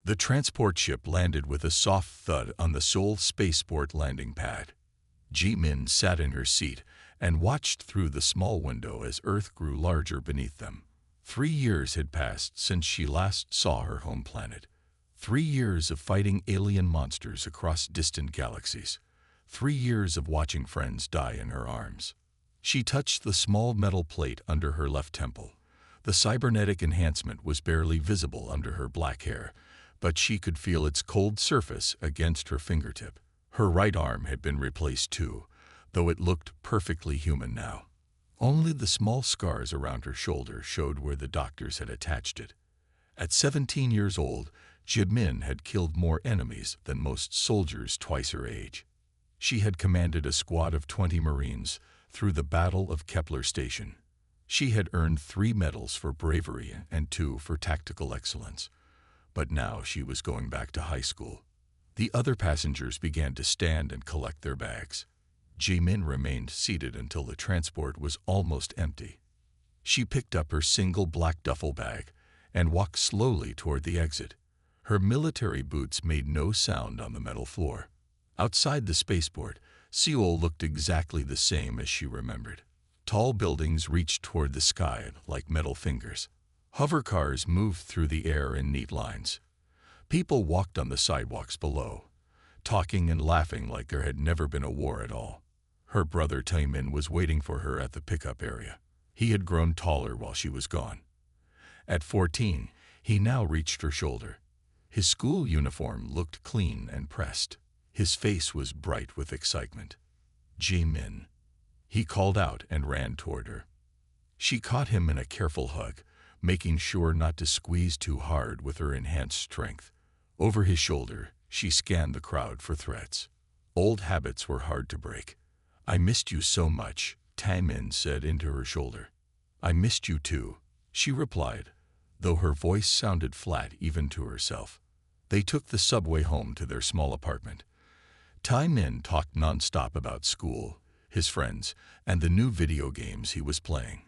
The transport ship landed with a soft thud on the Seoul spaceport landing pad. Ji-min sat in her seat and watched through the small window as Earth grew larger beneath them. 3 years had passed since she last saw her home planet. 3 years of fighting alien monsters across distant galaxies. 3 years of watching friends die in her arms. She touched the small metal plate under her left temple. The cybernetic enhancement was barely visible under her black hair, but she could feel its cold surface against her fingertip. Her right arm had been replaced too, though it looked perfectly human now. Only the small scars around her shoulder showed where the doctors had attached it. At 17 years old, Ji-min had killed more enemies than most soldiers twice her age. She had commanded a squad of 20 Marines through the Battle of Kepler Station. She had earned 3 medals for bravery and 2 for tactical excellence. But now she was going back to high school. The other passengers began to stand and collect their bags. Ji-min remained seated until the transport was almost empty. She picked up her single black duffel bag and walked slowly toward the exit. Her military boots made no sound on the metal floor. Outside the spaceport, Seoul looked exactly the same as she remembered. Tall buildings reached toward the sky like metal fingers. Hovercars moved through the air in neat lines. People walked on the sidewalks below, talking and laughing like there had never been a war at all. Her brother Taemin was waiting for her at the pickup area. He had grown taller while she was gone. At 14, he now reached her shoulder. His school uniform looked clean and pressed. His face was bright with excitement. Ji-min. He called out and ran toward her. She caught him in a careful hug, making sure not to squeeze too hard with her enhanced strength. Over his shoulder, she scanned the crowd for threats. Old habits were hard to break. "I missed you so much," Taemin said into her shoulder. "I missed you too," she replied, though her voice sounded flat even to herself. They took the subway home to their small apartment. Taemin talked nonstop about school, his friends, and the new video games he was playing.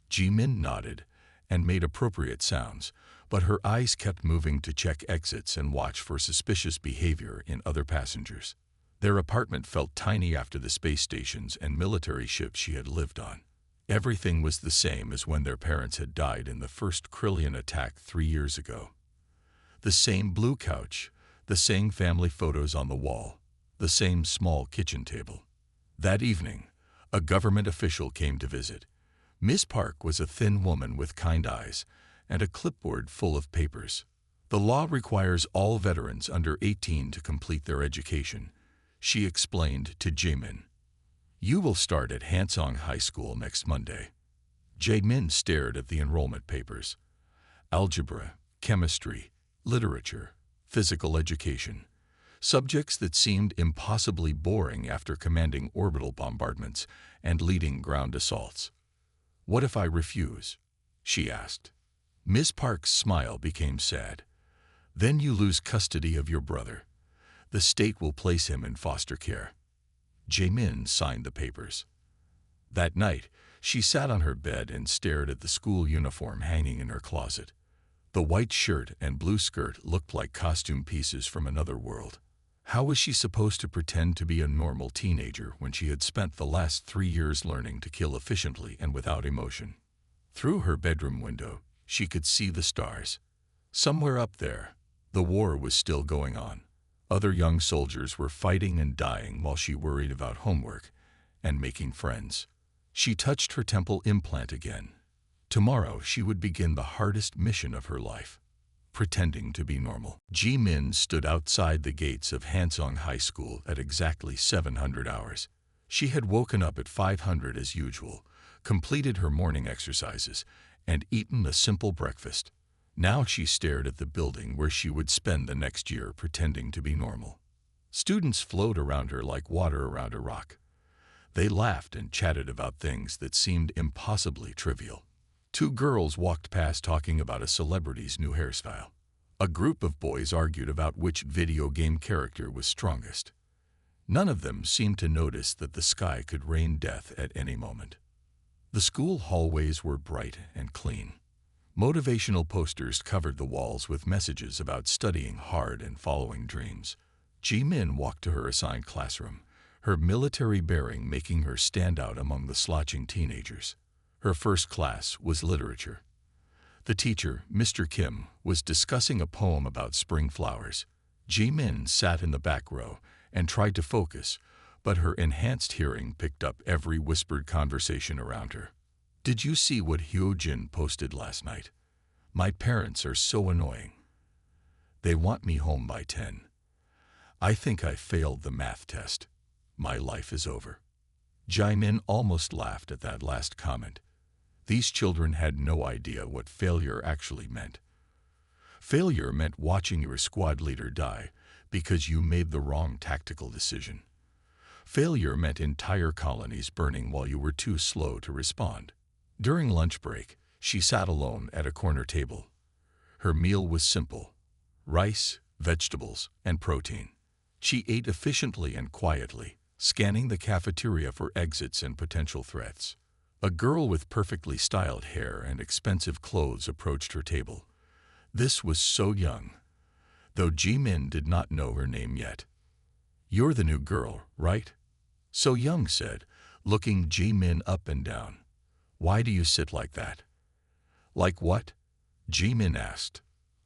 Ji-min nodded and made appropriate sounds, but her eyes kept moving to check exits and watch for suspicious behavior in other passengers. Their apartment felt tiny after the space stations and military ships she had lived on. Everything was the same as when their parents had died in the first Krillian attack 3 years ago. The same blue couch, the same family photos on the wall, the same small kitchen table. That evening, a government official came to visit. Miss Park was a thin woman with kind eyes and a clipboard full of papers. "The law requires all veterans under 18 to complete their education," she explained to Ji-min. "You will start at Hansong High School next Monday." Ji-min stared at the enrollment papers. Algebra, chemistry, literature, physical education. Subjects that seemed impossibly boring after commanding orbital bombardments and leading ground assaults. "What if I refuse?" she asked. Miss Park's smile became sad. "Then you lose custody of your brother. The state will place him in foster care." Ji-min signed the papers. That night, she sat on her bed and stared at the school uniform hanging in her closet. The white shirt and blue skirt looked like costume pieces from another world. How was she supposed to pretend to be a normal teenager when she had spent the last 3 years learning to kill efficiently and without emotion? Through her bedroom window, she could see the stars. Somewhere up there, the war was still going on. Other young soldiers were fighting and dying while she worried about homework and making friends. She touched her temple implant again. Tomorrow she would begin the hardest mission of her life. Pretending to be normal. Ji-min stood outside the gates of Hansong High School at exactly 700 hours. She had woken up at 500 as usual, completed her morning exercises, and eaten a simple breakfast. Now she stared at the building where she would spend the next year pretending to be normal. Students flowed around her like water around a rock. They laughed and chatted about things that seemed impossibly trivial. 2 girls walked past talking about a celebrity's new hairstyle. A group of boys argued about which video game character was strongest. None of them seemed to notice that the sky could rain death at any moment. The school hallways were bright and clean. Motivational posters covered the walls with messages about studying hard and following dreams. Ji-min walked to her assigned classroom, her military bearing making her stand out among the slouching teenagers. Her first class was literature. The teacher, Mr. Kim, was discussing a poem about spring flowers. Ji-min sat in the back row and tried to focus, but her enhanced hearing picked up every whispered conversation around her. "Did you see what Hyojin posted last night? My parents are so annoying. They want me home by 10. I think I failed the math test. My life is over." Ji-min almost laughed at that last comment. These children had no idea what failure actually meant. Failure meant watching your squad leader die because you made the wrong tactical decision. Failure meant entire colonies burning while you were too slow to respond. During lunch break, she sat alone at a corner table. Her meal was simple: rice, vegetables, and protein. She ate efficiently and quietly, scanning the cafeteria for exits and potential threats. A girl with perfectly styled hair and expensive clothes approached her table. This was So Young, though Ji-min did not know her name yet. "You're the new girl, right?" So Young said, looking Ji-min up and down. "Why do you sit like that?" "Like what?" Ji-min asked,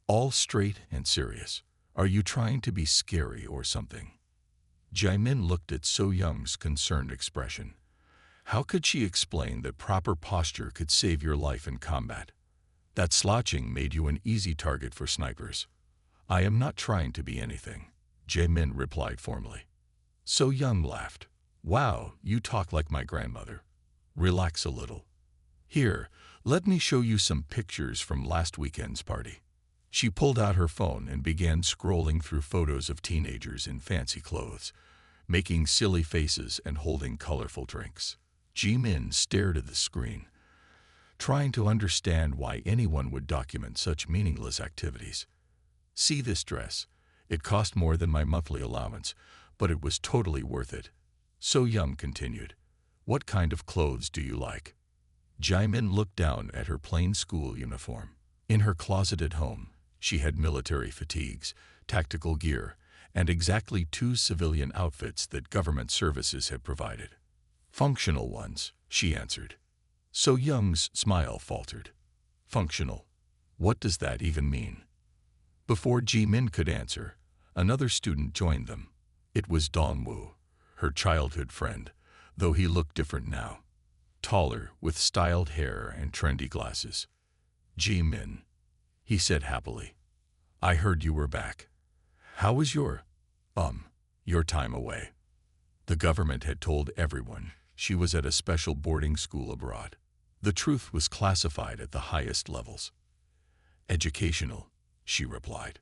all straight and serious. "Are you trying to be scary or something?" Ji-min looked at So Young's concerned expression. How could she explain that proper posture could save your life in combat? That slouching made you an easy target for snipers. "I am not trying to be anything," Ji-min replied formally. So Young laughed. "Wow, you talk like my grandmother. Relax a little. Here, let me show you some pictures from last weekend's party." She pulled out her phone and began scrolling through photos of teenagers in fancy clothes, making silly faces and holding colorful drinks. Ji-min stared at the screen, trying to understand why anyone would document such meaningless activities. "See this dress? It cost more than my monthly allowance, but it was totally worth it." So Young continued, "What kind of clothes do you like?" Ji-min looked down at her plain school uniform. In her closet at home, she had military fatigues, tactical gear, and exactly 2 civilian outfits that government services had provided. "Functional ones," she answered. So Young's smile faltered. "Functional? What does that even mean?" Before Ji-min could answer, another student joined them. It was Dongwoo, her childhood friend, though he looked different now. Taller, with styled hair and trendy glasses. "Ji-min," he said happily. "I heard you were back. How was your time away?" The government had told everyone she was at a special boarding school abroad. The truth was classified at the highest levels. "Educational," she replied.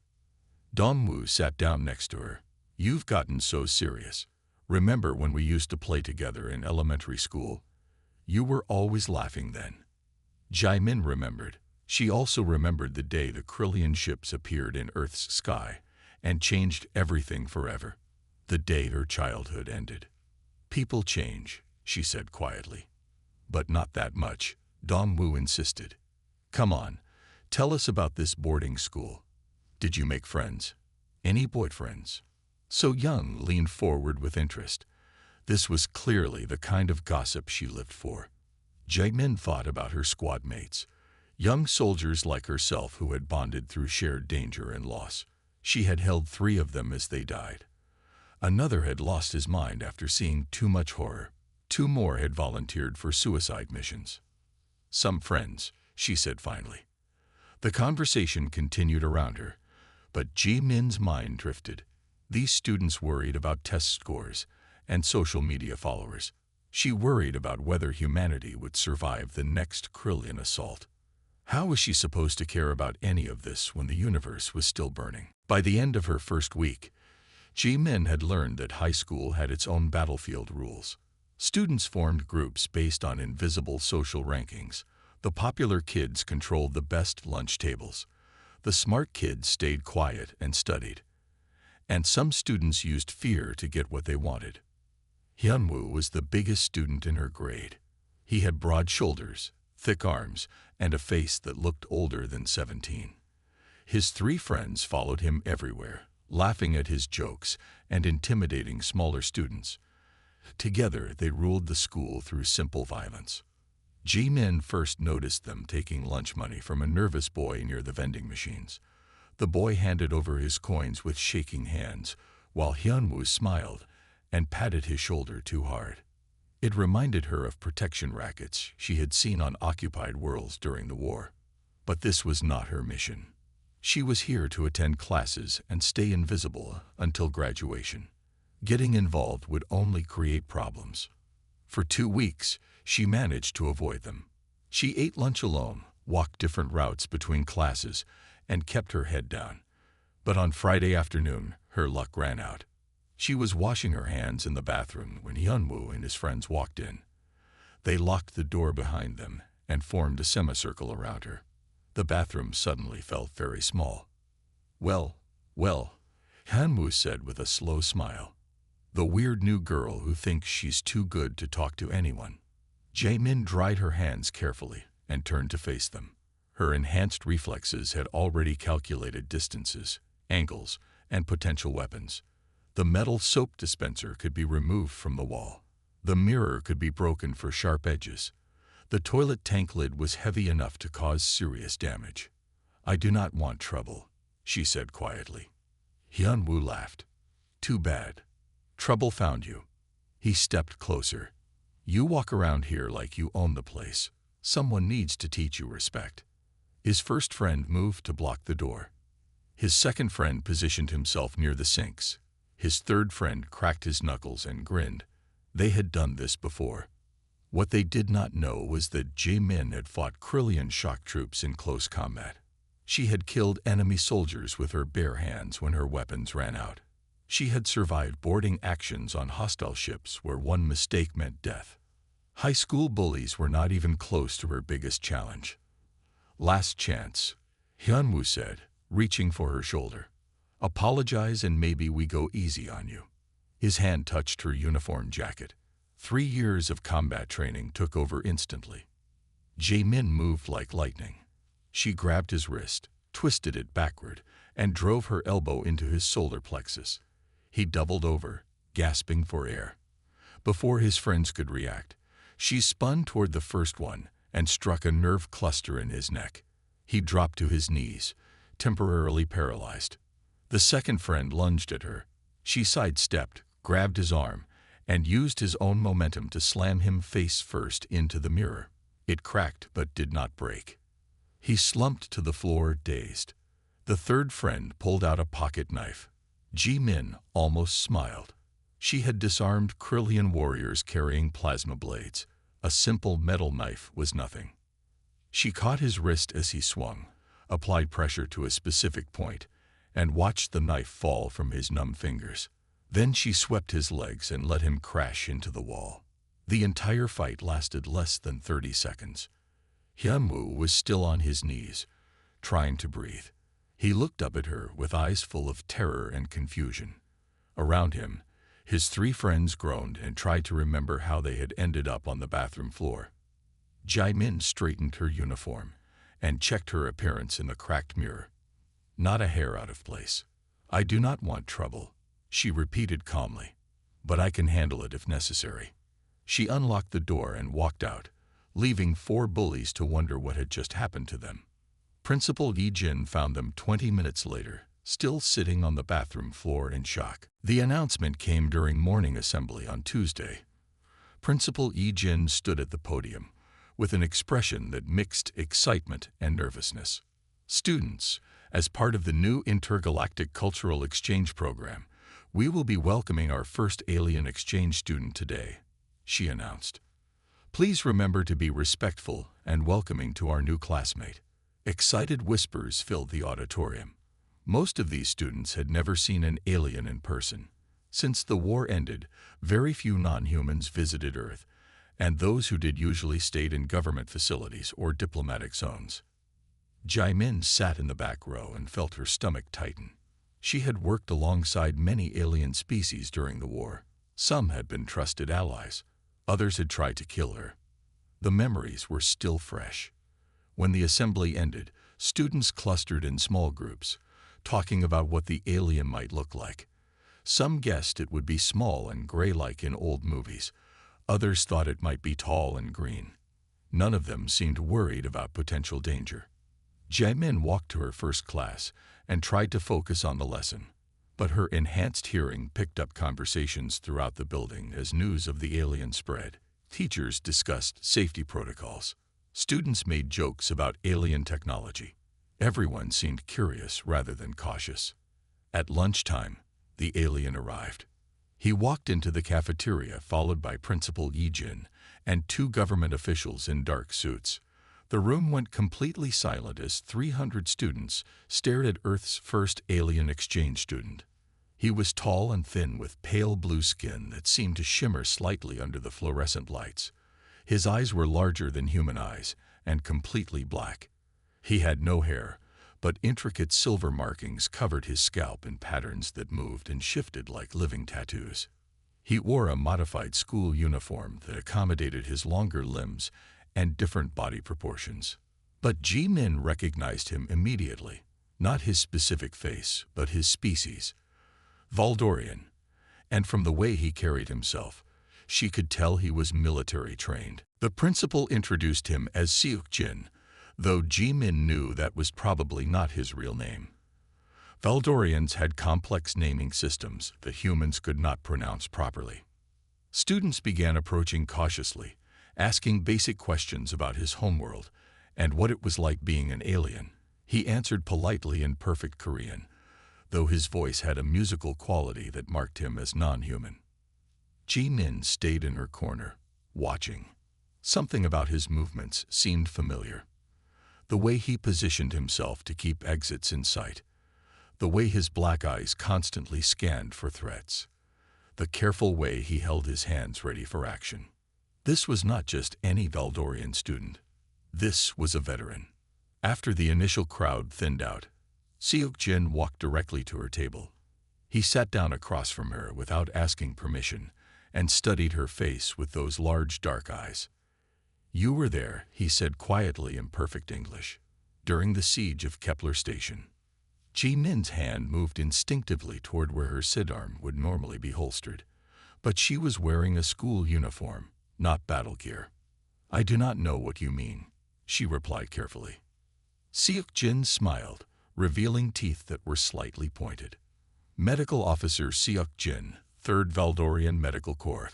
Dongwoo sat down next to her. "You've gotten so serious. Remember when we used to play together in elementary school? You were always laughing then." Ji-min remembered. She also remembered the day the Krillian ships appeared in Earth's sky and changed everything forever. The day her childhood ended. "People change," she said quietly. "But not that much," Dongwoo insisted. "Come on, tell us about this boarding school. Did you make friends? Any boyfriends?" So Young leaned forward with interest. This was clearly the kind of gossip she lived for. Ji-min thought about her squad mates, young soldiers like herself who had bonded through shared danger and loss. She had held 3 of them as they died. Another had lost his mind after seeing too much horror. 2 more had volunteered for suicide missions. "Some friends," she said finally. The conversation continued around her, but Ji-min's mind drifted. These students worried about test scores and social media followers. She worried about whether humanity would survive the next Krillian assault. How was she supposed to care about any of this when the universe was still burning? By the end of her first week, Ji-min had learned that high school had its own battlefield rules. Students formed groups based on invisible social rankings. The popular kids controlled the best lunch tables. The smart kids stayed quiet and studied. And some students used fear to get what they wanted. Hyunwoo was the biggest student in her grade. He had broad shoulders, thick arms, and a face that looked older than 17. His 3 friends followed him everywhere, laughing at his jokes and intimidating smaller students. Together, they ruled the school through simple violence. Ji-min first noticed them taking lunch money from a nervous boy near the vending machines. The boy handed over his coins with shaking hands, while Hyun-woo smiled and patted his shoulder too hard. It reminded her of protection rackets she had seen on occupied worlds during the war. But this was not her mission. She was here to attend classes and stay invisible until graduation. Getting involved would only create problems. For 2 weeks, she managed to avoid them. She ate lunch alone, walked different routes between classes, and kept her head down. But on Friday afternoon, her luck ran out. She was washing her hands in the bathroom when Hyun-woo and his friends walked in. They locked the door behind them and formed a semicircle around her. The bathroom suddenly felt very small. Well, Hyun-woo said with a slow smile. The weird new girl who thinks she's too good to talk to anyone. Jae-min dried her hands carefully and turned to face them. Her enhanced reflexes had already calculated distances, angles, and potential weapons. The metal soap dispenser could be removed from the wall. The mirror could be broken for sharp edges. The toilet tank lid was heavy enough to cause serious damage. "I do not want trouble," she said quietly. Hyun-woo laughed. "Too bad. Trouble found you." He stepped closer. "You walk around here like you own the place. Someone needs to teach you respect." His first friend moved to block the door. His second friend positioned himself near the sinks. His third friend cracked his knuckles and grinned. They had done this before. What they did not know was that Jae-min had fought Krillian shock troops in close combat. She had killed enemy soldiers with her bare hands when her weapons ran out. She had survived boarding actions on hostile ships where one mistake meant death. High school bullies were not even close to her biggest challenge. "Last chance," Hyun-woo said, reaching for her shoulder. "Apologize and maybe we go easy on you." His hand touched her uniform jacket. 3 years of combat training took over instantly. Jae-min moved like lightning. She grabbed his wrist, twisted it backward, and drove her elbow into his solar plexus. He doubled over, gasping for air. Before his friends could react, she spun toward the first one and struck a nerve cluster in his neck. He dropped to his knees, temporarily paralyzed. The second friend lunged at her. She sidestepped, grabbed his arm, and used his own momentum to slam him face first into the mirror. It cracked but did not break. He slumped to the floor, dazed. The third friend pulled out a pocket knife. Ji-min almost smiled. She had disarmed Krillian warriors carrying plasma blades. A simple metal knife was nothing. She caught his wrist as he swung, applied pressure to a specific point, and watched the knife fall from his numb fingers. Then she swept his legs and let him crash into the wall. The entire fight lasted less than 30 seconds. Hyun-woo was still on his knees, trying to breathe. He looked up at her with eyes full of terror and confusion. Around him, his 3 friends groaned and tried to remember how they had ended up on the bathroom floor. Jae-min straightened her uniform and checked her appearance in the cracked mirror. Not a hair out of place. "I do not want trouble," she repeated calmly, "but I can handle it if necessary." She unlocked the door and walked out, leaving 4 bullies to wonder what had just happened to them. Principal Lee Jin found them 20 minutes later, still sitting on the bathroom floor in shock. The announcement came during morning assembly on Tuesday. Principal Lee Jin stood at the podium, with an expression that mixed excitement and nervousness. "Students, as part of the new intergalactic cultural exchange program, we will be welcoming our first alien exchange student today," she announced. "Please remember to be respectful and welcoming to our new classmate." Excited whispers filled the auditorium. Most of these students had never seen an alien in person. Since the war ended, very few non-humans visited Earth, and those who did usually stayed in government facilities or diplomatic zones. Jae-min sat in the back row and felt her stomach tighten. She had worked alongside many alien species during the war. Some had been trusted allies. Others had tried to kill her. The memories were still fresh. When the assembly ended, students clustered in small groups, talking about what the alien might look like. Some guessed it would be small and gray like in old movies. Others thought it might be tall and green. None of them seemed worried about potential danger. Jaemin walked to her first class and tried to focus on the lesson, but her enhanced hearing picked up conversations throughout the building as news of the alien spread. Teachers discussed safety protocols. Students made jokes about alien technology. Everyone seemed curious rather than cautious. At lunchtime, the alien arrived. He walked into the cafeteria followed by Principal Yi-jin and 2 government officials in dark suits. The room went completely silent as 300 students stared at Earth's first alien exchange student. He was tall and thin with pale blue skin that seemed to shimmer slightly under the fluorescent lights. His eyes were larger than human eyes and completely black. He had no hair, but intricate silver markings covered his scalp in patterns that moved and shifted like living tattoos. He wore a modified school uniform that accommodated his longer limbs and different body proportions. But Ji-min recognized him immediately, not his specific face, but his species, Valdorian, and from the way he carried himself, she could tell he was military trained. The principal introduced him as Seok-jin, though Ji-min knew that was probably not his real name. Valdorians had complex naming systems that humans could not pronounce properly. Students began approaching cautiously, asking basic questions about his homeworld and what it was like being an alien. He answered politely in perfect Korean, though his voice had a musical quality that marked him as non-human. Ji-min stayed in her corner, watching. Something about his movements seemed familiar. The way he positioned himself to keep exits in sight. The way his black eyes constantly scanned for threats. The careful way he held his hands ready for action. This was not just any Valdorian student. This was a veteran. After the initial crowd thinned out, Seok-jin walked directly to her table. He sat down across from her without asking permission and studied her face with those large dark eyes. "You were there," he said quietly in perfect English, "during the siege of Kepler Station." Ji-min's hand moved instinctively toward where her sidearm would normally be holstered, but she was wearing a school uniform, not battle gear. "I do not know what you mean," she replied carefully. Seok-jin smiled, revealing teeth that were slightly pointed. "Medical Officer Seok-jin, 3rd Valdorian Medical Corps.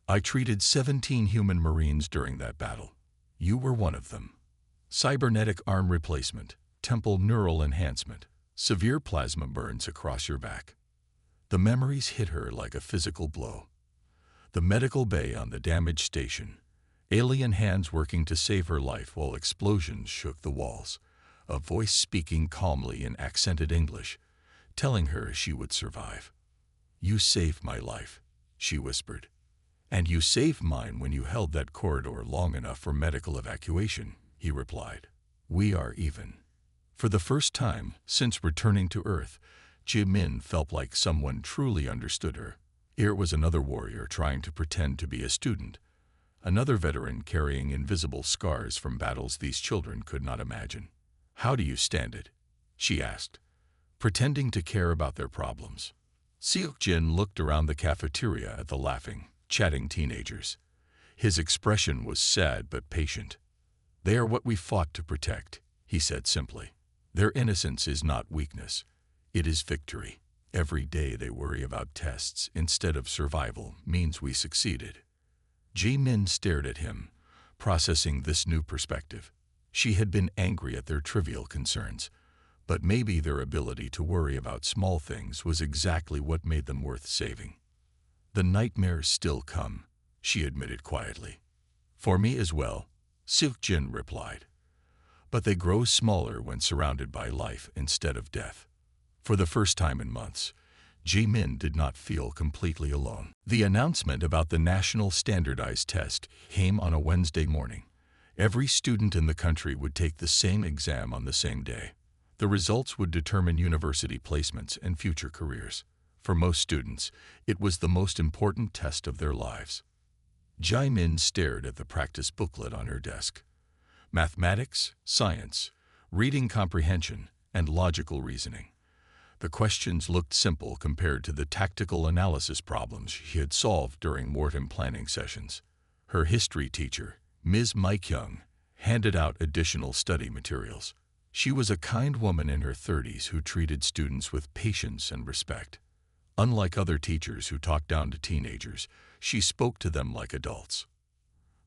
I treated 17 human Marines during that battle. You were one of them. Cybernetic arm replacement, temple neural enhancement, severe plasma burns across your back." The memories hit her like a physical blow. The medical bay on the damaged station, alien hands working to save her life while explosions shook the walls, a voice speaking calmly in accented English, telling her she would survive. "You saved my life," she whispered. "And you saved mine when you held that corridor long enough for medical evacuation," he replied. "We are even." For the first time since returning to Earth, Ji-min felt like someone truly understood her. Here was another warrior trying to pretend to be a student, another veteran carrying invisible scars from battles these children could not imagine. "How do you stand it?" she asked, pretending to care about their problems. Seok-jin looked around the cafeteria at the laughing, chatting teenagers. His expression was sad but patient. "They are what we fought to protect," he said simply. "Their innocence is not weakness. It is victory. Every day they worry about tests instead of survival means we succeeded." Ji-min stared at him, processing this new perspective. She had been angry at their trivial concerns, but maybe their ability to worry about small things was exactly what made them worth saving. "The nightmares still come," she admitted quietly. "For me as well," Seok-jin replied. "But they grow smaller when surrounded by life instead of death." For the first time in months, Ji-min did not feel completely alone. The announcement about the national standardized test came on a Wednesday morning. Every student in the country would take the same exam on the same day. The results would determine university placements and future careers. For most students, it was the most important test of their lives. Jai-min stared at the practice booklet on her desk. Mathematics, science, reading comprehension, and logical reasoning. The questions looked simple compared to the tactical analysis problems she had solved during wartime planning sessions. Her history teacher, Ms. Mike-young, handed out additional study materials. She was a kind woman in her 30s who treated students with patience and respect. Unlike other teachers who talked down to teenagers, she spoke to them like adults.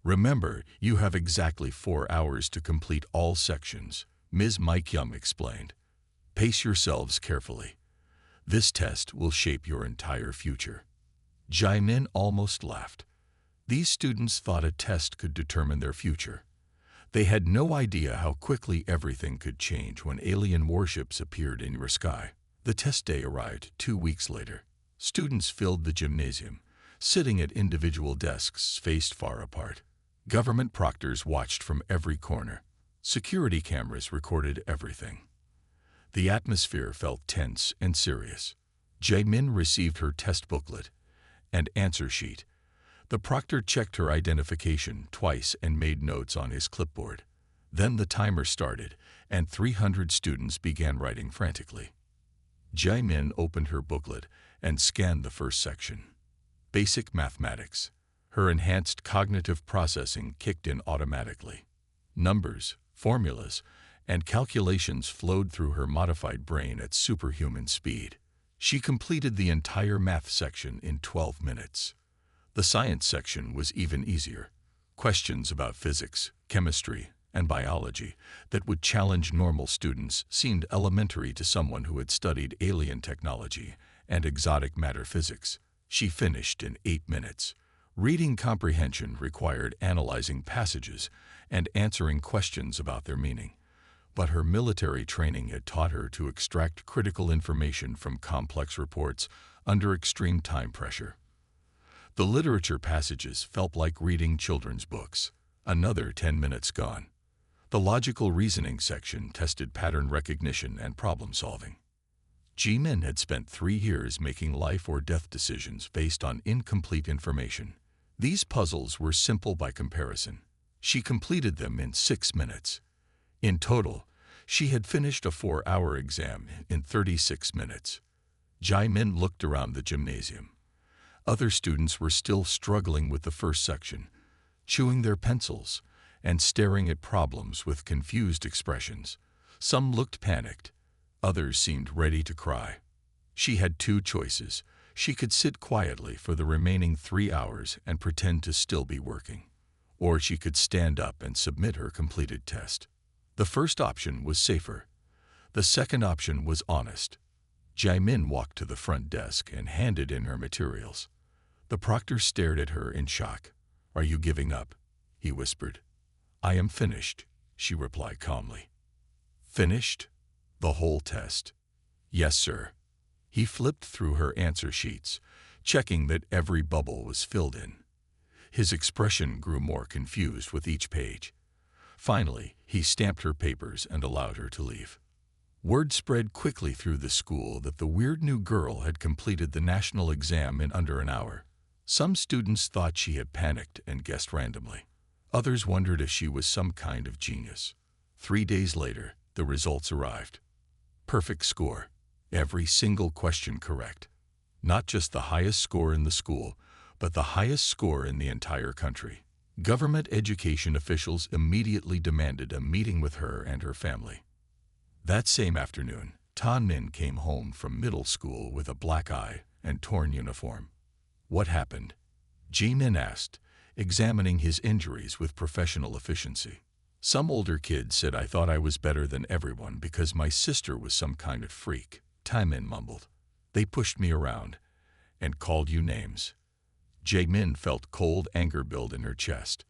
Remember, you have exactly 4 hours to complete all sections, Ms. Mike-young explained. Pace yourselves carefully. This test will shape your entire future. Jai-min almost laughed. These students thought a test could determine their future. They had no idea how quickly everything could change when alien warships appeared in your sky. The test day arrived 2 weeks later. Students filled the gymnasium, sitting at individual desks spaced far apart. Government proctors watched from every corner. Security cameras recorded everything. The atmosphere felt tense and serious. Jae-min received her test booklet and answer sheet. The proctor checked her identification twice and made notes on his clipboard. Then the timer started, and 300 students began writing frantically. Jae-min opened her booklet and scanned the first section. Basic mathematics. Her enhanced cognitive processing kicked in automatically. Numbers, formulas, and calculations flowed through her modified brain at superhuman speed. She completed the entire math section in 12 minutes. The science section was even easier. Questions about physics, chemistry, and biology that would challenge normal students seemed elementary to someone who had studied alien technology and exotic matter physics. She finished in 8 minutes. Reading comprehension required analyzing passages and answering questions about their meaning. But her military training had taught her to extract critical information from complex reports under extreme time pressure. The literature passages felt like reading children's books. Another 10 minutes gone. The logical reasoning section tested pattern recognition and problem solving. Ji-min had spent 3 years making life or death decisions based on incomplete information. These puzzles were simple by comparison. She completed them in 6 minutes. In total, she had finished a 4-hour exam in 36 minutes. Jae-min looked around the gymnasium. Other students were still struggling with the first section, chewing their pencils and staring at problems with confused expressions. Some looked panicked. Others seemed ready to cry. She had 2 choices. She could sit quietly for the remaining 3 hours and pretend to still be working, or she could stand up and submit her completed test. The first option was safer. The second option was honest. Jae-min walked to the front desk and handed in her materials. The proctor stared at her in shock. "Are you giving up?" he whispered. "I am finished," she replied calmly. "Finished? The whole test?" "Yes, sir." He flipped through her answer sheets, checking that every bubble was filled in. His expression grew more confused with each page. Finally, he stamped her papers and allowed her to leave. Word spread quickly through the school that the weird new girl had completed the national exam in under an hour. Some students thought she had panicked and guessed randomly. Others wondered if she was some kind of genius. 3 days later, the results arrived. Perfect score. Every single question correct. Not just the highest score in the school, but the highest score in the entire country. Government education officials immediately demanded a meeting with her and her family. That same afternoon, Tan-min came home from middle school with a black eye and torn uniform. "What happened?" Ji-min asked, examining his injuries with professional efficiency. "Some older kid said I thought I was better than everyone because my sister was some kind of freak," Tae-min mumbled. "They pushed me around and called you names." Jae-min felt cold anger build in her chest.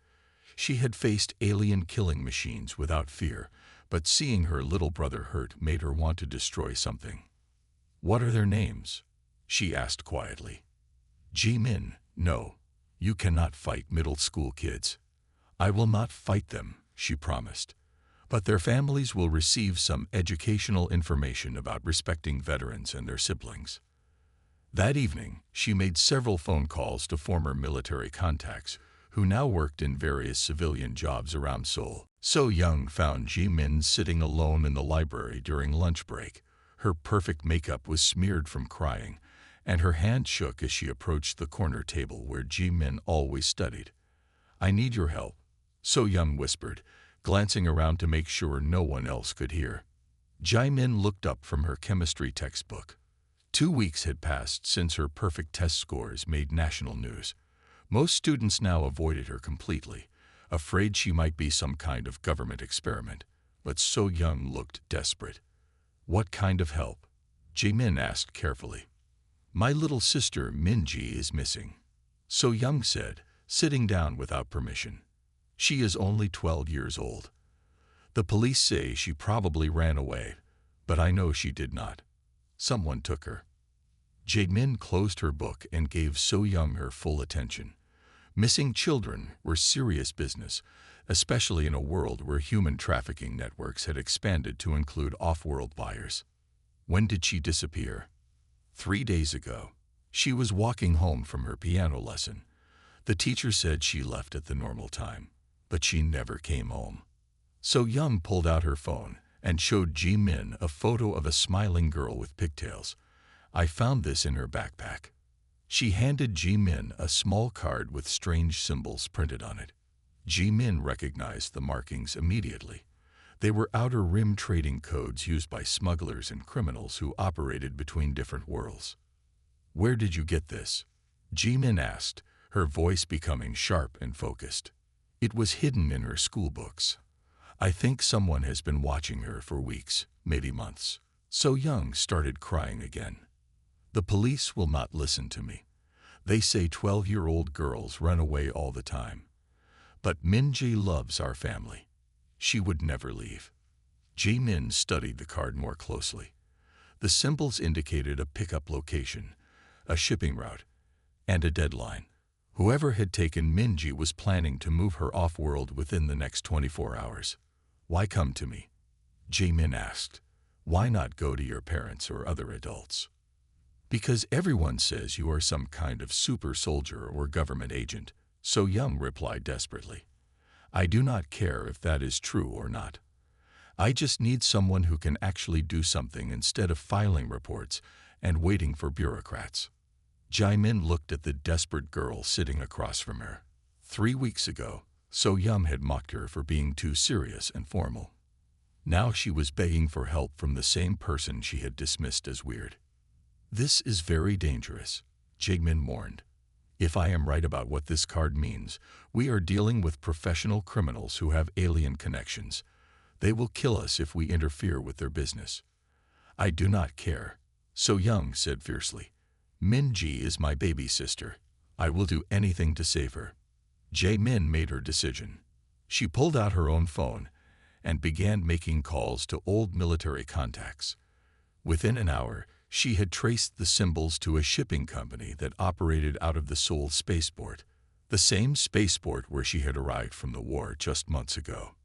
She had faced alien killing machines without fear, but seeing her little brother hurt made her want to destroy something. "What are their names?" she asked quietly. Ji-min, "No, you cannot fight middle school kids." "I will not fight them," she promised. "But their families will receive some educational information about respecting veterans and their siblings." That evening, she made several phone calls to former military contacts who now worked in various civilian jobs around Seoul. So Young found Ji-min sitting alone in the library during lunch break. Her perfect makeup was smeared from crying, and her hand shook as she approached the corner table where Ji-min always studied. "I need your help," So Young whispered, glancing around to make sure no one else could hear. Ji-min looked up from her chemistry textbook. 2 weeks had passed since her perfect test scores made national news. Most students now avoided her completely, afraid she might be some kind of government experiment. But So Young looked desperate. "What kind of help?" Ji-min asked carefully. "My little sister Minji is missing," So Young said, sitting down without permission. "She is only 12 years old. The police say she probably ran away, but I know she did not. Someone took her." Ji-min closed her book and gave So Young her full attention. Missing children were serious business, especially in a world where human trafficking networks had expanded to include off-world buyers. "When did she disappear?" 3 days ago. She was walking home from her piano lesson. The teacher said she left at the normal time, but she never came home." So Young pulled out her phone and showed Ji-min a photo of a smiling girl with pigtails. "I found this in her backpack." She handed Ji-min a small card with strange symbols printed on it. Ji-min recognized the markings immediately. They were outer rim trading codes used by smugglers and criminals who operated between different worlds. "Where did you get this?" Ji-min asked, her voice becoming sharp and focused. "It was hidden in her school books. I think someone has been watching her for weeks, maybe months." So Young started crying again. "The police will not listen to me. They say 12-year-old girls run away all the time. But Minji loves our family. She would never leave." Ji-min studied the card more closely. The symbols indicated a pickup location, a shipping route, and a deadline. Whoever had taken Minji was planning to move her off-world within the next 24 hours. "Why come to me?" Ji-min asked. "Why not go to your parents or other adults?" "Because everyone says you are some kind of super soldier or government agent," So Young replied desperately. "I do not care if that is true or not. I just need someone who can actually do something instead of filing reports and waiting for bureaucrats." Ji-min looked at the desperate girl sitting across from her. 3 weeks ago, So Young had mocked her for being too serious and formal. Now she was begging for help from the same person she had dismissed as weird. "This is very dangerous," Ji-min warned. "If I am right about what this card means, we are dealing with professional criminals who have alien connections. They will kill us if we interfere with their business." "I do not care," So Young said fiercely. "Minji is my baby sister. I will do anything to save her." Ji-min made her decision. She pulled out her own phone and began making calls to old military contacts. Within an hour, she had traced the symbols to a shipping company that operated out of the Seoul spaceport, the same spaceport where she had arrived from the war just months ago.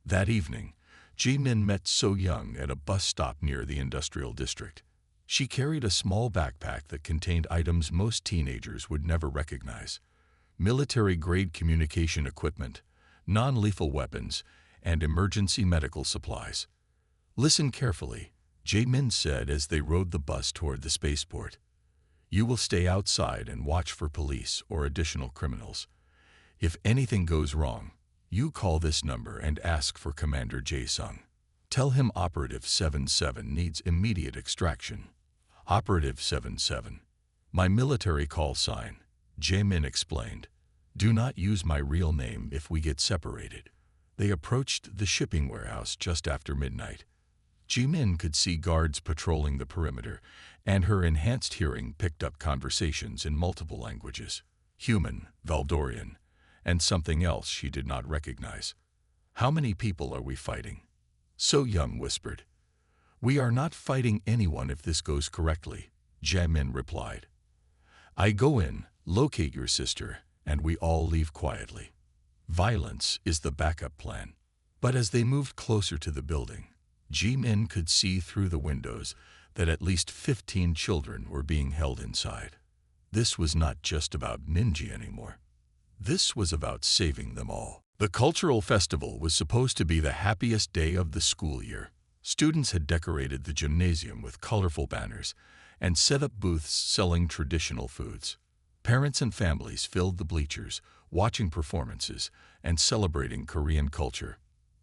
That evening, Ji-min met So Young at a bus stop near the industrial district. She carried a small backpack that contained items most teenagers would never recognize: military-grade communication equipment, non-lethal weapons, and emergency medical supplies. "Listen carefully," Ji-min said as they rode the bus toward the spaceport. "You will stay outside and watch for police or additional criminals. If anything goes wrong, you call this number and ask for Commander Jae-sung. Tell him Operative 77 needs immediate extraction." "Operative 77. My military call sign," Ji-min explained. "Do not use my real name if we get separated." They approached the shipping warehouse just after midnight. Ji-min could see guards patrolling the perimeter, and her enhanced hearing picked up conversations in multiple languages: human, Valdorian, and something else she did not recognize. "How many people are we fighting?" So Young whispered. "We are not fighting anyone if this goes correctly," Ji-min replied. "I go in, locate your sister, and we all leave quietly. Violence is the backup plan." But as they moved closer to the building, Ji-min could see through the windows that at least 15 children were being held inside. This was not just about Minji anymore. This was about saving them all. The cultural festival was supposed to be the happiest day of the school year. Students had decorated the gymnasium with colorful banners and set up booths selling traditional foods. Parents and families filled the bleachers, watching performances and celebrating Korean culture.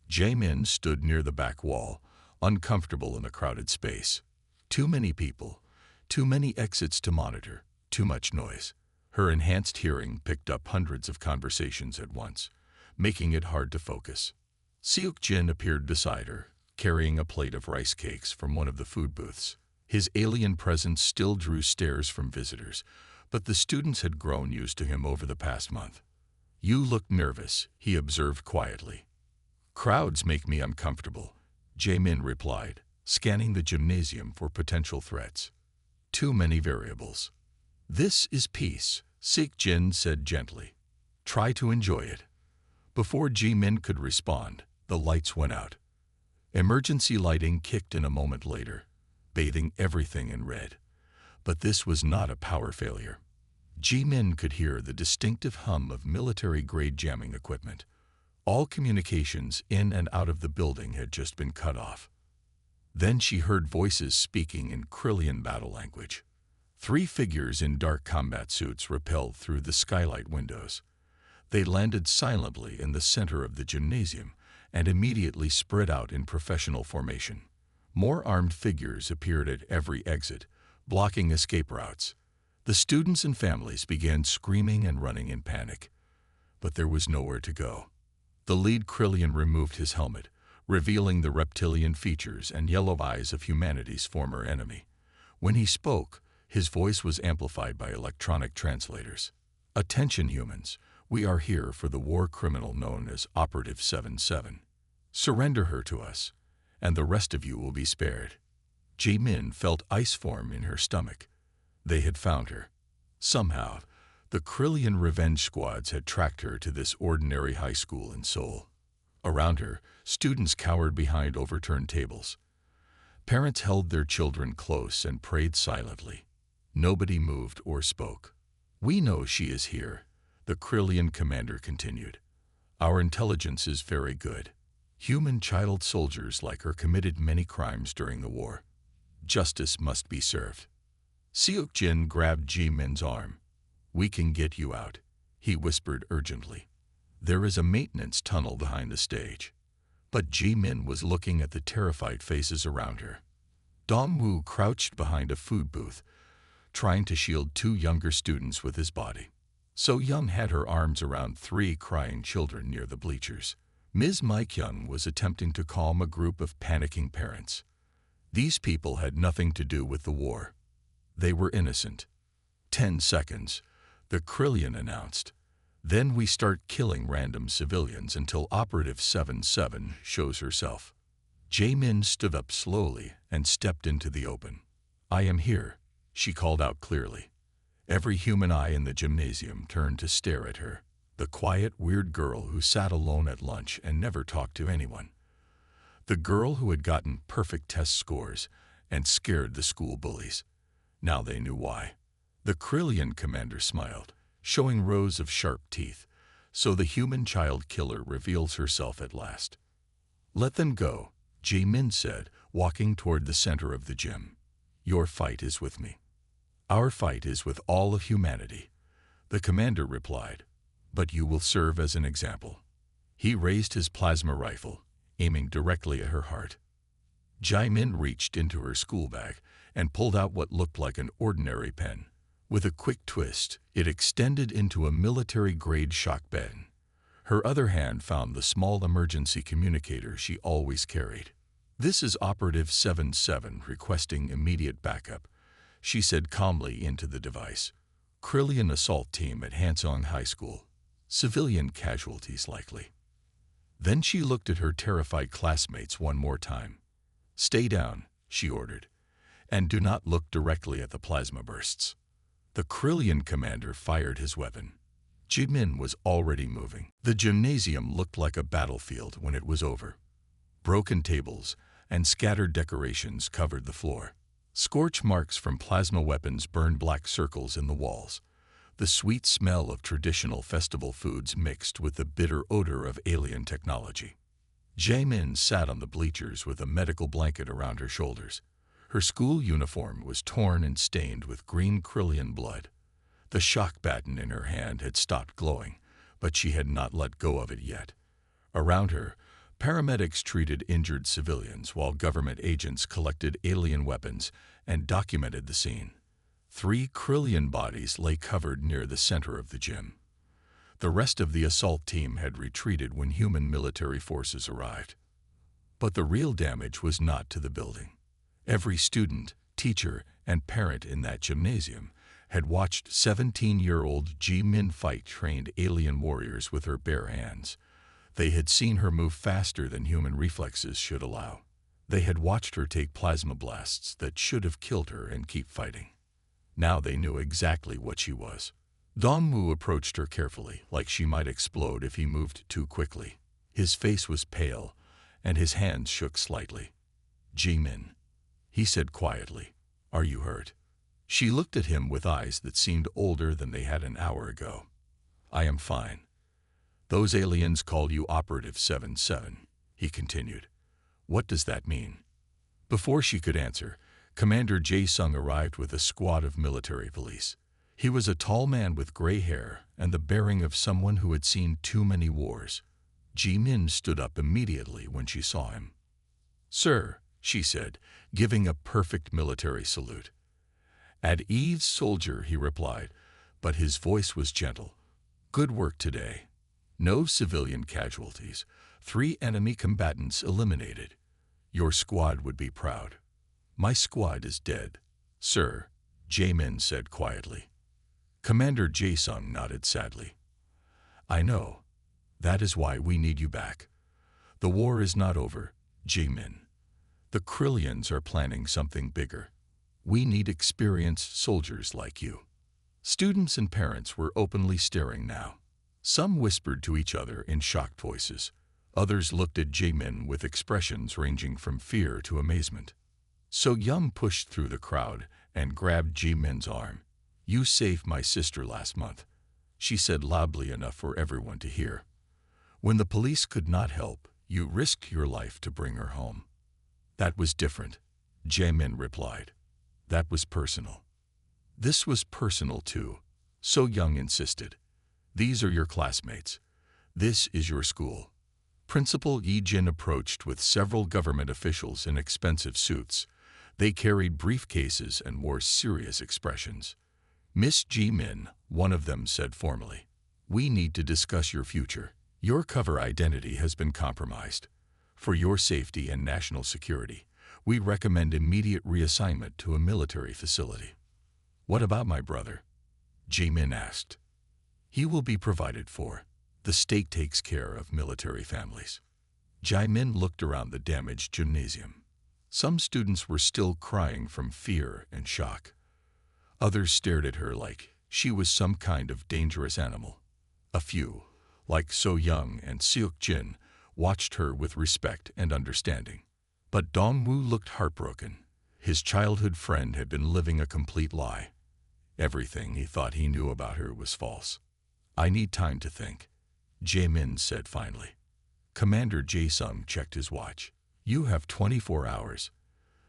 Jae-min stood near the back wall, uncomfortable in the crowded space. Too many people, too many exits to monitor, too much noise. Her enhanced hearing picked up hundreds of conversations at once, making it hard to focus. Seok-jin appeared beside her, carrying a plate of rice cakes from one of the food booths. His alien presence still drew stares from visitors, but the students had grown used to him over the past month. "You look nervous," he observed quietly. "Crowds make me uncomfortable," Jae-min replied, scanning the gymnasium for potential threats. "Too many variables." "This is peace," Seok-jin said gently. "Try to enjoy it." Before Jae-min could respond, the lights went out. Emergency lighting kicked in a moment later, bathing everything in red. But this was not a power failure. Jae-min could hear the distinctive hum of military-grade jamming equipment. All communications in and out of the building had just been cut off. Then she heard voices speaking in Krillian battle language. 3 figures in dark combat suits rappelled through the skylight windows. They landed silently in the center of the gymnasium and immediately spread out in professional formation. More armed figures appeared at every exit, blocking escape routes. The students and families began screaming and running in panic. But there was nowhere to go. The lead Krillian removed his helmet, revealing the reptilian features and yellow eyes of humanity's former enemy. When he spoke, his voice was amplified by electronic translators. "Attention humans, we are here for the war criminal known as Operative 77. Surrender her to us, and the rest of you will be spared." Jae-min felt ice form in her stomach. They had found her. Somehow, the Krillian revenge squads had tracked her to this ordinary high school in Seoul. Around her, students cowered behind overturned tables. Parents held their children close and prayed silently. Nobody moved or spoke. "We know she is here," the Krillian commander continued. "Our intelligence is very good. Human child soldiers like her committed many crimes during the war. Justice must be served." Seok-jin grabbed Jae-min's arm. "We can get you out," he whispered urgently. "There is a maintenance tunnel behind the stage." But Jae-min was looking at the terrified faces around her. Dong-woo crouched behind a food booth, trying to shield 2 younger students with his body. So-young had her arms around 3 crying children near the bleachers. Ms. Mi-kyung was attempting to calm a group of panicking parents. These people had nothing to do with the war. They were innocent. 10 seconds, the Krillian announced. "Then we start killing random civilians until Operative 77 shows herself." Jae-min stood up slowly and stepped into the open. "I am here," she called out clearly. Every human eye in the gymnasium turned to stare at her. The quiet, weird girl who sat alone at lunch and never talked to anyone. The girl who had gotten perfect test scores and scared the school bullies. Now they knew why. The Krillian commander smiled, showing rows of sharp teeth. "So the human child killer reveals herself at last." "Let them go," Jae-min said, walking toward the center of the gym. "Your fight is with me." "Our fight is with all of humanity," the commander replied. "But you will serve as an example." He raised his plasma rifle, aiming directly at her heart. Jae-min reached into her school bag and pulled out what looked like an ordinary pen. With a quick twist, it extended into a military-grade shock pen. Her other hand found the small emergency communicator she always carried. "This is Operative 77 requesting immediate backup," she said calmly into the device. "Krillian assault team at Hansong High School. Civilian casualties likely." Then she looked at her terrified classmates one more time. "Stay down," she ordered, "and do not look directly at the plasma bursts." The Krillian commander fired his weapon. Jae-min was already moving. The gymnasium looked like a battlefield when it was over. Broken tables and scattered decorations covered the floor. Scorch marks from plasma weapons burned black circles in the walls. The sweet smell of traditional festival foods mixed with the bitter odor of alien technology. Jae-min sat on the bleachers with a medical blanket around her shoulders. Her school uniform was torn and stained with green Krillian blood. The shock baton in her hand had stopped glowing, but she had not let go of it yet. Around her, paramedics treated injured civilians while government agents collected alien weapons and documented the scene. 3 Krillian bodies lay covered near the center of the gym. The rest of the assault team had retreated when human military forces arrived. But the real damage was not to the building. Every student, teacher, and parent in that gymnasium had watched 17-year-old Ji-min fight trained alien warriors with her bare hands. They had seen her move faster than human reflexes should allow. They had watched her take plasma blasts that should have killed her and keep fighting. Now they knew exactly what she was. Dongwoo approached her carefully, like she might explode if he moved too quickly. His face was pale, and his hands shook slightly. "Ji-min," he said quietly, "are you hurt?" She looked at him with eyes that seemed older than they had an hour ago. "I am fine. Those aliens call you Operative 77, he continued. "What does that mean?" Before she could answer, Commander Jae-sung arrived with a squad of military police. He was a tall man with gray hair and the bearing of someone who had seen too many wars. Ji-min stood up immediately when she saw him. "Sir," she said, giving a perfect military salute. "At ease, soldier," he replied, but his voice was gentle. "Good work today. No civilian casualties. 3 enemy combatants eliminated. Your squad would be proud." "My squad is dead, sir," Jae-min said quietly. Commander Jae-sung nodded sadly. "I know. That is why we need you back. The war is not over, Jae-min. The Krillians are planning something bigger. We need experienced soldiers like you." Students and parents were openly staring now. Some whispered to each other in shocked voices. Others looked at Jae-min with expressions ranging from fear to amazement. So-young pushed through the crowd and grabbed Ji-min's arm. "You saved my sister last month," she said loudly enough for everyone to hear. "When the police could not help, you risked your life to bring her home." "That was different," Jae-min replied. "That was personal." "This was personal too," So-young insisted. "These are your classmates. This is your school." Principal Yi-jin approached with several government officials in expensive suits. They carried briefcases and wore serious expressions. "Miss Ji-min," one of them said formally, "we need to discuss your future. Your cover identity has been compromised. For your safety and national security, we recommend immediate reassignment to a military facility." "What about my brother?" Ji-min asked. "He will be provided for. The state takes care of military families." Jae-min looked around the damaged gymnasium. Some students were still crying from fear and shock. Others stared at her like she was some kind of dangerous animal. A few, like So-young and Seok-jin, watched her with respect and understanding. But Dongwoo looked heartbroken. His childhood friend had been living a complete lie. Everything he thought he knew about her was false. "I need time to think," Jae-min said finally. Commander Jae-sung checked his watch. "You have 24 hours.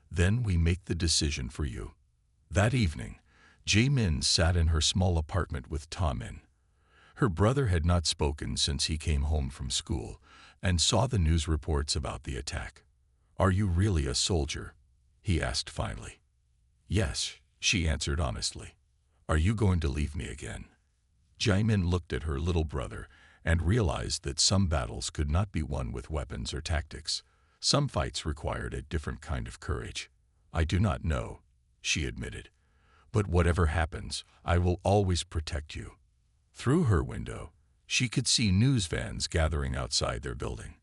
Then we make the decision for you." That evening, Jae-min sat in her small apartment with Ta-min. Her brother had not spoken since he came home from school and saw the news reports about the attack. "Are you really a soldier?" he asked finally. "Yes," she answered honestly. "Are you going to leave me again?" Jae-min looked at her little brother and realized that some battles could not be won with weapons or tactics. Some fights required a different kind of courage. "I do not know," she admitted. "But whatever happens, I will always protect you." Through her window, she could see news vans gathering outside their building.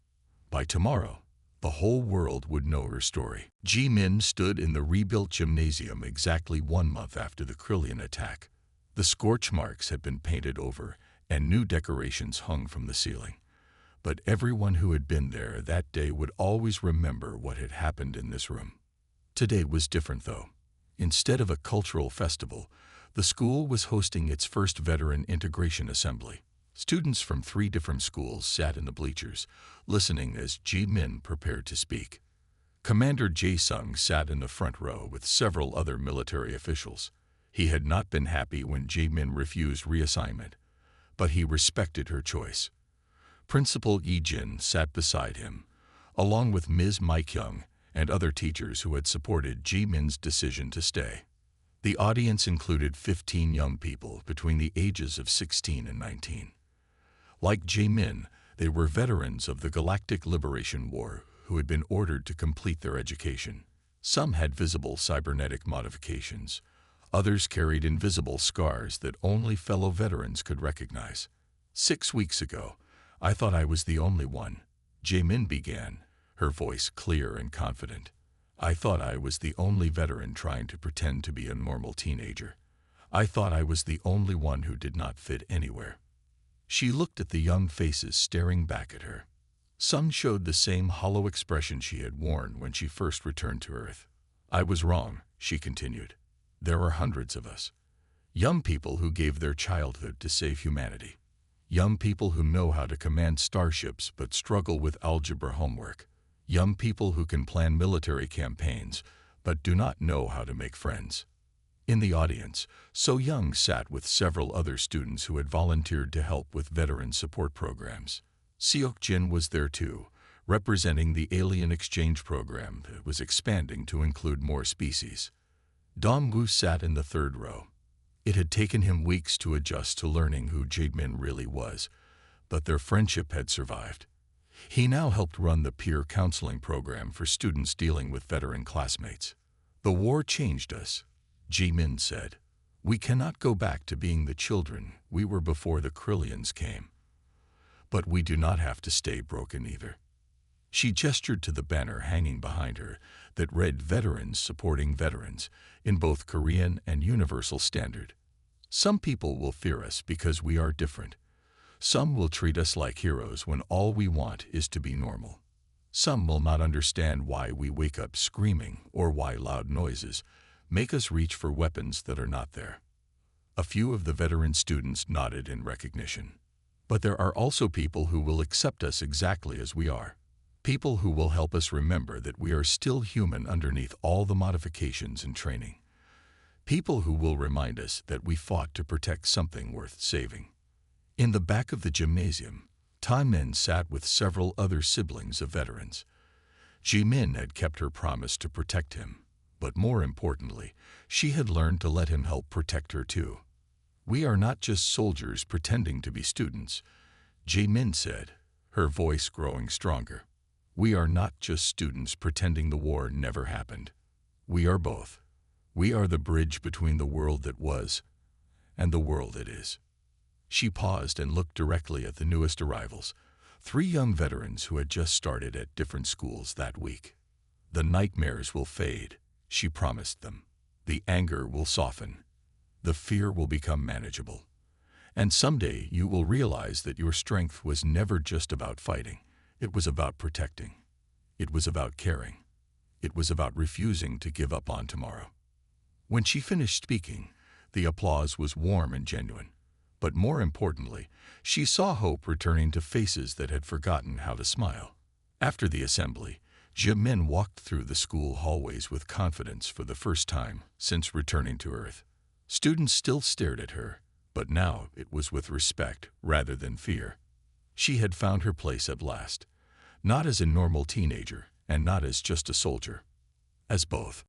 By tomorrow, the whole world would know her story. Ji-min stood in the rebuilt gymnasium exactly 1 month after the Krillian attack. The scorch marks had been painted over and new decorations hung from the ceiling. But everyone who had been there that day would always remember what had happened in this room. Today was different though. Instead of a cultural festival, The school was hosting its first veteran integration assembly. Students from 3 different schools sat in the bleachers, listening as Ji-min prepared to speak. Commander Jae-sung sat in the front row with several other military officials. He had not been happy when Ji-min refused reassignment, but he respected her choice. Principal Yi-jin sat beside him, along with Ms. Mi-kyung and other teachers who had supported Ji-min's decision to stay. The audience included 15 young people between the ages of 16 and 19. Like Ji-min, they were veterans of the Galactic Liberation War who had been ordered to complete their education. Some had visible cybernetic modifications. Others carried invisible scars that only fellow veterans could recognize. 6 weeks ago, I thought I was the only one, Ji-min began, her voice clear and confident. I thought I was the only veteran trying to pretend to be a normal teenager. I thought I was the only one who did not fit anywhere. She looked at the young faces staring back at her. Some showed the same hollow expression she had worn when she first returned to Earth. I was wrong, she continued. There are hundreds of us. Young people who gave their childhood to save humanity. Young people who know how to command starships but struggle with algebra homework. Young people who can plan military campaigns but do not know how to make friends. In the audience, So Young sat with several other students who had volunteered to help with veteran support programs. Seok-jin was there too, representing the alien exchange program that was expanding to include more species. Dong-woo sat in the 3rd row. It had taken him weeks to adjust to learning who Ji-min really was, but their friendship had survived. He now helped run the peer counseling program for students dealing with veteran classmates. The war changed us, Ji-min said. We cannot go back to being the children we were before the Krillians came. But we do not have to stay broken either. She gestured to the banner hanging behind her that read Veterans Supporting Veterans in both Korean and Universal Standard. Some people will fear us because we are different. Some will treat us like heroes when all we want is to be normal. Some will not understand why we wake up screaming or why loud noises make us reach for weapons that are not there. A few of the veteran students nodded in recognition. But there are also people who will accept us exactly as we are. People who will help us remember that we are still human underneath all the modifications and training. People who will remind us that we fought to protect something worth saving. In the back of the gymnasium, Min sat with several other siblings of veterans. Ji-min had kept her promise to protect him, but more importantly, she had learned to let him help protect her too. We are not just soldiers pretending to be students, Ji-min said, her voice growing stronger. We are not just students pretending the war never happened. We are both. We are the bridge between the world that was and the world it is. She paused and looked directly at the newest arrivals, 3 young veterans who had just started at different schools that week. The nightmares will fade, she promised them. The anger will soften. The fear will become manageable. And someday you will realize that your strength was never just about fighting. It was about protecting. It was about caring. It was about refusing to give up on tomorrow. When she finished speaking, the applause was warm and genuine. But more importantly, she saw hope returning to faces that had forgotten how to smile. After the assembly, Ji-min walked through the school hallways with confidence for the first time since returning to Earth. Students still stared at her, but now it was with respect rather than fear. She had found her place at last, not as a normal teenager and not as just a soldier, as both.